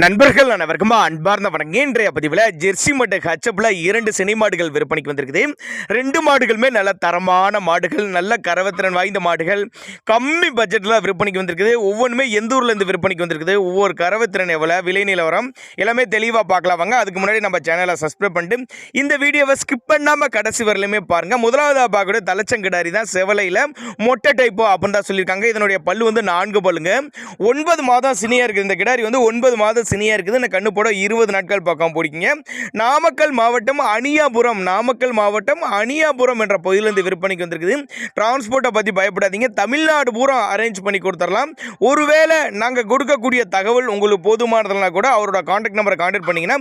நண்பர்கள் அனைவருக்கும் அன்பார்ந்த வணக்கம். இன்றைய பதிவில் ஜெர்சி மற்றும் ஹச்சப்பில் 2 சினை மாடுகள் விற்பனைக்கு வந்திருக்குது. 2 மாடுகளுமே நல்ல தரமான மாடுகள், நல்ல கரவத்திறன் வாய்ந்த மாடுகள், கம்மி பட்ஜெட்டில் விற்பனைக்கு வந்திருக்குது. ஒவ்வொன்றுமே எந்த ஊர்லேருந்து விற்பனைக்கு வந்திருக்குது, ஒவ்வொரு கரவத்திறன் எவ்வளோ, விலை நிலவரம் எல்லாமே தெளிவாக பார்க்கலாம் வாங்க. அதுக்கு முன்னாடி நம்ம சேனலை சப்ஸ்கிரைப் பண்ணிட்டு இந்த வீடியோவை ஸ்கிப் பண்ணாமல் கடைசி வரலையுமே பாருங்கள். முதலாவதாக பார்க்கக்கூடிய தலைச்சங்கிடாரி தான், செவலையில் மொட்டை டைப்போ அப்படின்னு தான் சொல்லியிருக்காங்க. இதனுடைய பல்லு வந்து 4 பல்லுங்க. 9 மாதம் சினியாக இருக்குது. இந்த கிடாரி வந்து 9 மாதம் சினியா இருக்குது. இந்த கண்ணு போட 20 நாட்கள் பக்கம் போடிக்கிங்க. நாமக்கல் மாவட்டம் அணியாபுரம் என்ற பகுதியிலிருந்து விற்பனைக்கு வந்திருக்குது. டிரான்ஸ்போர்ட்டை பற்றி பயப்படாதீங்க, தமிழ்நாடு பூரா அரேஞ்ச் பண்ணி கொடுத்துடலாம். ஒருவேளை நாங்கள் கொடுக்கக்கூடிய தகவல் உங்களுக்கு போதுமானதுனா கூட அவரோட கான்டாக்ட் நம்பரை கான்டாக்ட் பண்ணிங்கன்னா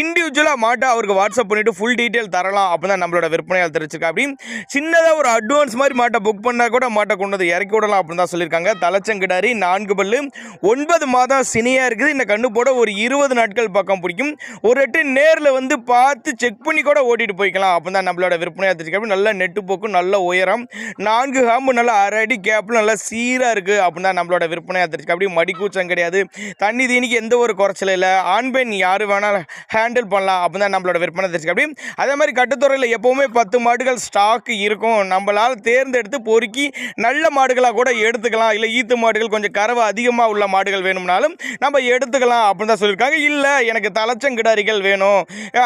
இண்டிவிஜுவலாக மாட்டை அவருக்கு வாட்ஸ்அப் பண்ணிவிட்டு ஃபுல் டீட்டெயில் தரலாம். அப்போ தான் நம்மளோட விற்பனையால் தெரிஞ்சிருக்கா. அப்படி சின்னதாக ஒரு அட்வான்ஸ் மாதிரி மாட்டை புக் பண்ணால் கூட மாட்டை கொண்டு வந்து இறக்கி விடலாம் அப்படின்னு தான் சொல்லியிருக்காங்க. தலைச்சங்கிடாரி 4 பல்லு, 9 மாதம் சினியாக இருக்குது. இந்த கண்ணு போட ஒரு 20 நாட்கள் பக்கம் பிடிக்கும். ஒரு எட்டு நேரில் வந்து பார்த்து செக் பண்ணி கூட ஓட்டிட்டு போய்க்கலாம். அப்போ தான் நம்மளோட விற்பனையாக தெரிஞ்சுக்க. நல்ல நெட்டு போக்கு, நல்ல உயரம், 4 காம்பு, நல்ல அரை அடி கேப்பில் நல்லா சீராக இருக்குது. அப்படின்னு தான் நம்மளோட விற்பனையாக தெரிஞ்சுக்க. அப்படி மடிக்கூச்சம் கிடையாது, தண்ணி தீனிக்கு எந்த ஒரு குறைச்சலும் இல்லை. ஆண் பெண் யார் வேணாலும் ஹேண்டில் பண்ணலாம். அப்போ தான் நம்மளோட விற்பனை தெரிஞ்சுக்க. அப்படி அதே மாதிரி கட்டுத்துறையில் எப்போவுமே 10 மாடுகள் ஸ்டாக் இருக்கும். நம்மளால் தேர்ந்தெடுத்து பொறுக்கி நல்ல மாடுகளாக கூட எடுத்துக்கலாம். இல்லை ஈத்து மாடுகள் கொஞ்சம் கறவை அதிகமாக உள்ள மாடுகள் வேணும்னாலும் நம்ம எடுத்துக்கலாம் அப்படின்னு தான் சொல்லியிருக்காங்க. இல்லை எனக்கு தலைச்சங்கிடாரிகள் வேணும்,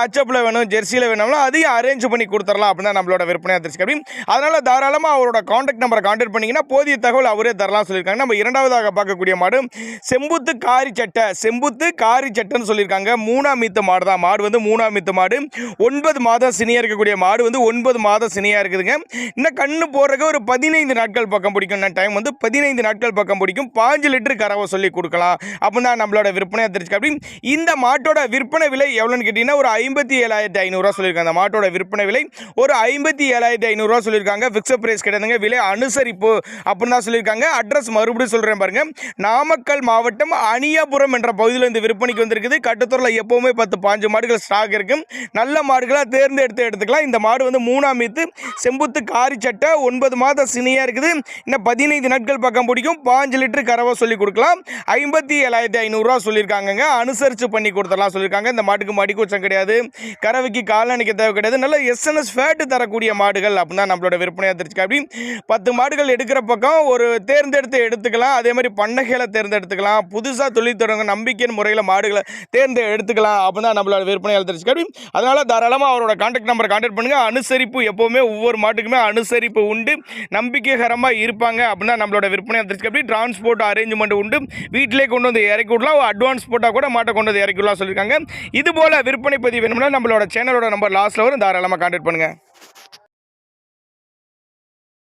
அச்சப்பில் வேணும், ஜெர்சியில் வேணும்னா அதையும் அரேஞ்ச் பண்ணி கொடுத்துடலாம் அப்படின்னு தான் நம்மளோட விற்பனையாக தெரிஞ்சுக்க. அதனால் தாராளமாக அவரோட கான்டாக்ட் நம்பரை கான்டாக்ட் பண்ணிங்கன்னா போதிய தகவல் அவரே தரலாம் சொல்லியிருக்காங்க. நம்ம இரண்டாவதாக பார்க்கக்கூடிய மாடு செம்புத்து காரி சட்டைன்னு சொல்லியிருக்காங்க. 3ஆம் ஈத்து மாடு தான். மாடு வந்து 3ஆம் ஈத்து மாடு, 9 மாதம் சினியாக இருக்கக்கூடிய மாடு வந்து 9 மாதம் சினியாக இருக்குதுங்க. இன்னும் கண்ணு போடுறதுக்கு ஒரு 15 நாட்கள் பக்கம் பிடிக்கும். டைம் வந்து 15 நாட்கள் பக்கம் பிடிக்கும். 5 லிட்டர் கறவை சொல்லி கொடுக்கலாம் அப்படின்னு தான் நம்மளோட விற்பனையாக தெரிஞ்சுக்க. இந்த மாட்டோட விற்பனை விலை எவ்வளோன்னு கேட்டீங்கன்னா ஒரு 57,500 சொல்லியிருக்காங்க. அந்த மாட்டோட விற்பனை விலை ஒரு 57,500 சொல்லியிருக்காங்க. ஃபிக்ஸட் பிரைஸ் கிடையாதுங்க, விலை அனுசரிப்பு அப்படின்னு தான் சொல்லியிருக்காங்க. அட்ரஸ் மறுபடியும் சொல்கிறேன் பாருங்க. நாமக்கல் மாவட்டம் அணியாபுரம் என்ற பகுதியில் இந்த விற்பனைக்கு வந்திருக்குது. கட்டுத்துறையில் எப்போவுமே 10-15 மாடுகள் ஸ்டாக் இருக்கும். நல்ல மாடுகளாக தேர்ந்தெடுத்து எடுத்துக்கலாம். இந்த மாடு வந்து 3ஆம் ஈத்து செம்புத்து காரி சட்டை, 9 மாதம் சினியாக இருக்குது. இன்னும் 15 நாட்கள் பக்கம் பிடிக்கும். 5 லிட்டர் கறவை சொல்லி கொடுக்கலாம். 57,500 சொல்லியிருக்காங்க. அனுசரித்து பண்ணி கொடுத்துடலாம் சொல்லியிருக்காங்க. இந்த மாட்டுக்கு மடிக்கூச்சம் கிடையாது, கறவைக்கு காலணிக்க தேவை கிடையாது. நல்ல எஸ்என்எஸ் ஃபேட்டு தரக்கூடிய மாடுகள் அப்படின்னு தான் நம்மளோட விற்பனையாக தெரிஞ்சுக்க. அப்படி 10 மாடுகள் எடுக்கிற பக்கம் ஒரு தேர்ந்தெடுத்து எடுத்துக்கலாம். அதே மாதிரி பண்ணைகளை தேர்ந்தெடுத்துக்கலாம். புதுசாக தொழில் தொடங்க நம்பிக்கையின் முறையில் மாடுகளை எடுத்துக்கலாம் அப்படின்னு தான் நம்மளோட விற்பனையாக தெரிஞ்சுக்க. அப்படி அதனால் தாராளமாக அவரோட கான்டாக்ட் நம்பரை கான்டாக்ட் பண்ணுங்கள். அனுசரிப்பு எப்போவுமே ஒவ்வொரு மாட்டுக்குமே அனுசரிப்பு உண்டு, நம்பிக்கைகரமாக இருப்பாங்க அப்படின்னா நம்மளோட விற்பனையாக தெரிஞ்சுக்க. அப்படி டிரான்ஸ்போர்ட் அரேஞ்ச்மெண்ட் உண்டு. வீட்டிலே கொண்டு வந்து இறக்கி விடலாம். அட்வான்ஸ் போட்டால் கூட மாட்டை கொண்டு வந்து இறக்கிடலாம் சொல்லியிருக்காங்க. இது போல விற்பனை பதிவு வேணும்னா நம்மளோட சேனலோட நம்பர் லாஸ்ட்டில் வரும், தாராளமாக கான்டாக்ட் பண்ணுங்கள்.